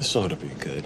This ought to be good.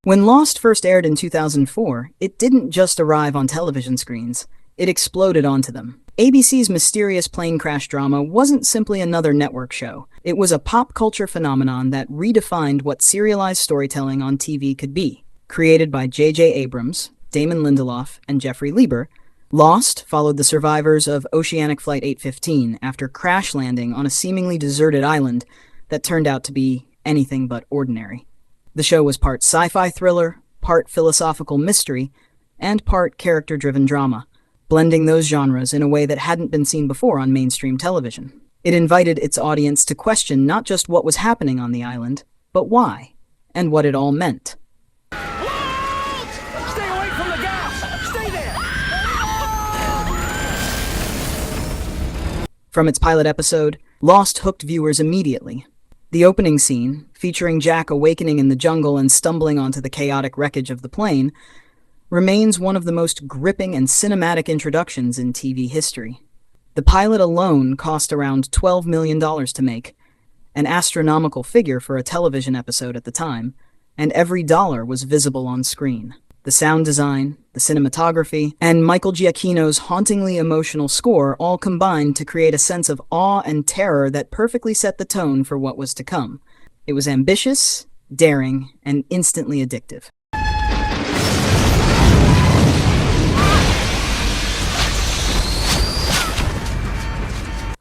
When Lost first aired in 2004, it didn't just arrive on television screens, it exploded onto them. ABC's mysterious plane crash drama wasn't simply another network show. It was a pop culture phenomenon that redefined what serialized storytelling on TV could be. Created by J.J. Abrams, Damon Lindelof, and Jeffrey Lieber, Lost followed the survivors of Oceanic Flight 815 after crash landing on a seemingly deserted island that turned out to be anything but ordinary. The show was part sci-fi thriller, part philosophical mystery, and part character-driven drama, blending those genres in a way that hadn't been seen before on mainstream television. It invited its audience to question not just what was happening on the island, but why, and what it all meant. Walt! Stay away from the gas! Stay there! From its pilot episode, Lost hooked viewers immediately. The opening scene, featuring Jack awakening in the jungle and stumbling onto the chaotic wreckage of the plane, remains one of the most gripping and cinematic introductions in TV history. The pilot alone cost around $12 million to make, an astronomical figure for a television episode at the time, and every dollar was visible on screen. The sound design, the cinematography, and Michael Giacchino's hauntingly emotional score all combined to create a sense of awe and terror that perfectly set the tone for what was to come. It was ambitious, daring, and instantly addictive.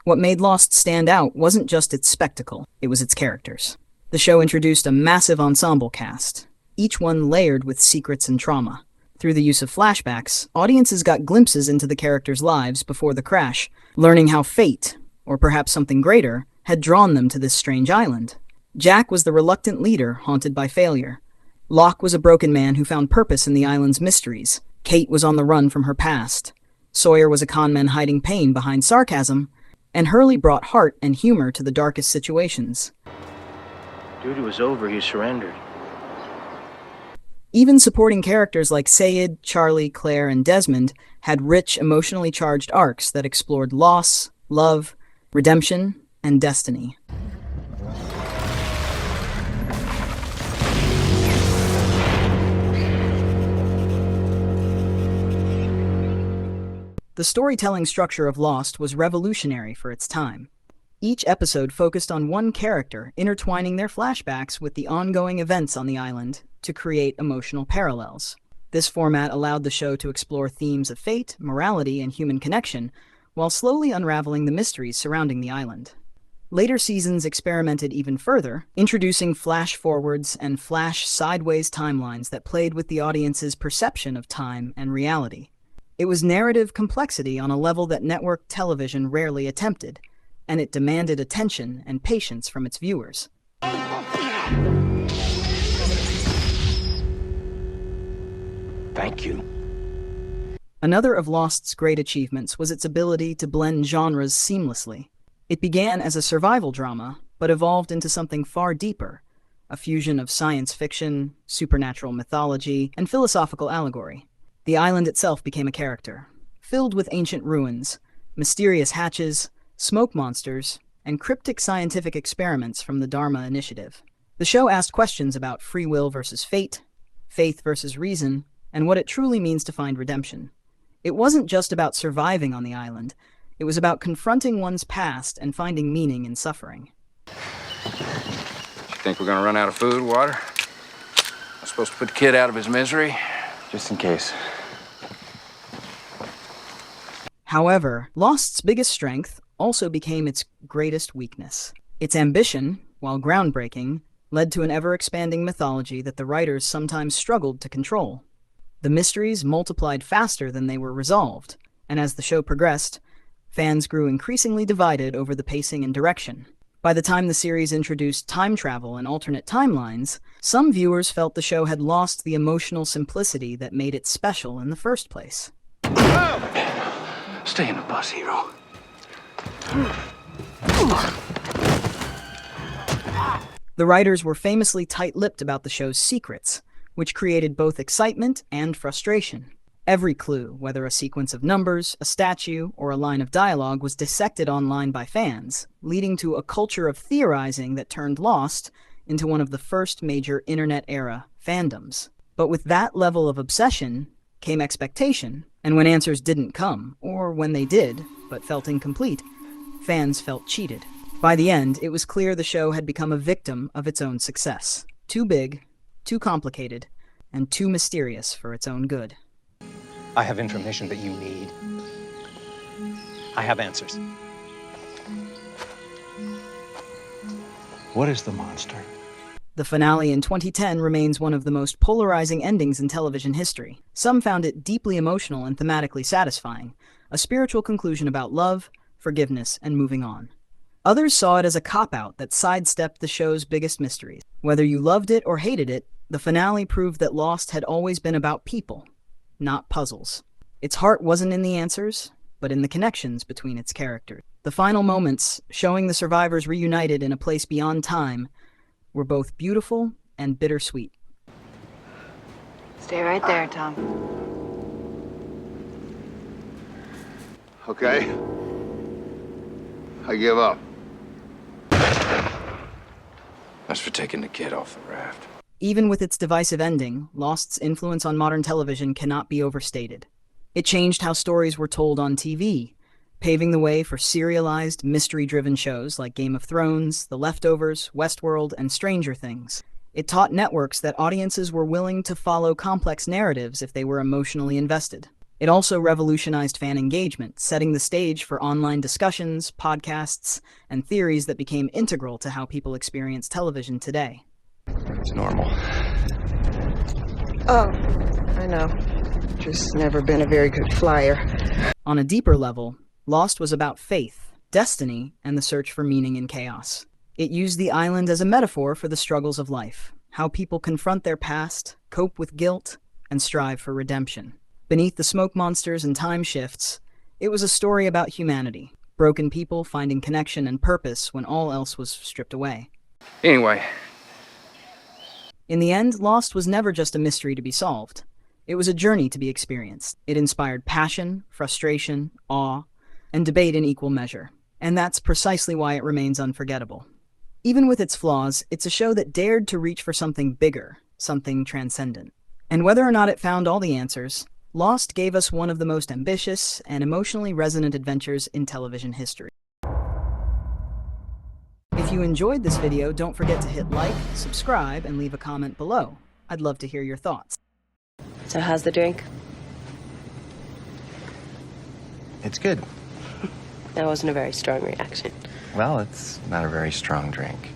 What made Lost stand out wasn't just its spectacle, it was its characters. The show introduced a massive ensemble cast, each one layered with secrets and trauma. Through the use of flashbacks, audiences got glimpses into the characters' lives before the crash, learning how fate, or perhaps something greater, had drawn them to this strange island. Jack was the reluctant leader haunted by failure. Locke was a broken man who found purpose in the island's mysteries. Kate was on the run from her past. Sawyer was a conman hiding pain behind sarcasm. And Hurley brought heart and humor to the darkest situations. Duty was over, he surrendered. Even supporting characters like Sayid, Charlie, Claire, and Desmond had rich, emotionally charged arcs that explored loss, love, redemption, and destiny. The storytelling structure of Lost was revolutionary for its time. Each episode focused on one character, intertwining their flashbacks with the ongoing events on the island to create emotional parallels. This format allowed the show to explore themes of fate, morality, and human connection, while slowly unraveling the mysteries surrounding the island. Later seasons experimented even further, introducing flash-forwards and flash-sideways timelines that played with the audience's perception of time and reality. It was narrative complexity on a level that network television rarely attempted, and it demanded attention and patience from its viewers. Thank you. Another of Lost's great achievements was its ability to blend genres seamlessly. It began as a survival drama, but evolved into something far deeper, a fusion of science fiction, supernatural mythology, and philosophical allegory. The island itself became a character, filled with ancient ruins, mysterious hatches, smoke monsters, and cryptic scientific experiments from the Dharma Initiative. The show asked questions about free will versus fate, faith versus reason, and what it truly means to find redemption. It wasn't just about surviving on the island, it was about confronting one's past and finding meaning in suffering. You think we're gonna run out of food, water? I'm supposed to put the kid out of his misery? Just in case. However, Lost's biggest strength also became its greatest weakness. Its ambition, while groundbreaking, led to an ever-expanding mythology that the writers sometimes struggled to control. The mysteries multiplied faster than they were resolved, and as the show progressed, fans grew increasingly divided over the pacing and direction. By the time the series introduced time travel and alternate timelines, some viewers felt the show had lost the emotional simplicity that made it special in the first place. Stay in the bus, hero. The writers were famously tight-lipped about the show's secrets, which created both excitement and frustration. Every clue, whether a sequence of numbers, a statue, or a line of dialogue, was dissected online by fans, leading to a culture of theorizing that turned Lost into one of the first major internet-era fandoms. But with that level of obsession came expectation, and when answers didn't come, or when they did, but felt incomplete, fans felt cheated. By the end, it was clear the show had become a victim of its own success. Too big, too complicated, and too mysterious for its own good. I have information that you need. I have answers. What is the monster? The finale in 2010 remains one of the most polarizing endings in television history. Some found it deeply emotional and thematically satisfying, a spiritual conclusion about love, forgiveness, and moving on. Others saw it as a cop-out that sidestepped the show's biggest mysteries. Whether you loved it or hated it, the finale proved that Lost had always been about people, not puzzles. Its heart wasn't in the answers, but in the connections between its characters. The final moments, showing the survivors reunited in a place beyond time, were both beautiful and bittersweet. Stay right there, Tom. Okay. I give up. That's for taking the kid off the raft. Even with its divisive ending, Lost's influence on modern television cannot be overstated. It changed how stories were told on TV, paving the way for serialized, mystery-driven shows like Game of Thrones, The Leftovers, Westworld, and Stranger Things. It taught networks that audiences were willing to follow complex narratives if they were emotionally invested. It also revolutionized fan engagement, setting the stage for online discussions, podcasts, and theories that became integral to how people experience television today. It's normal. Oh, I know. Just never been a very good flyer. On a deeper level, Lost was about faith, destiny, and the search for meaning in chaos. It used the island as a metaphor for the struggles of life, how people confront their past, cope with guilt, and strive for redemption. Beneath the smoke monsters and time shifts, it was a story about humanity, broken people finding connection and purpose when all else was stripped away. Anyway, In the end, Lost was never just a mystery to be solved. It was a journey to be experienced. It inspired passion, frustration, awe, and debate in equal measure. And that's precisely why it remains unforgettable. Even with its flaws, it's a show that dared to reach for something bigger, something transcendent. And whether or not it found all the answers, Lost gave us one of the most ambitious and emotionally resonant adventures in television history. If you enjoyed this video, don't forget to hit like, subscribe, and leave a comment below. I'd love to hear your thoughts. So how's the drink? It's good. That wasn't a very strong reaction. Well, it's not a very strong drink.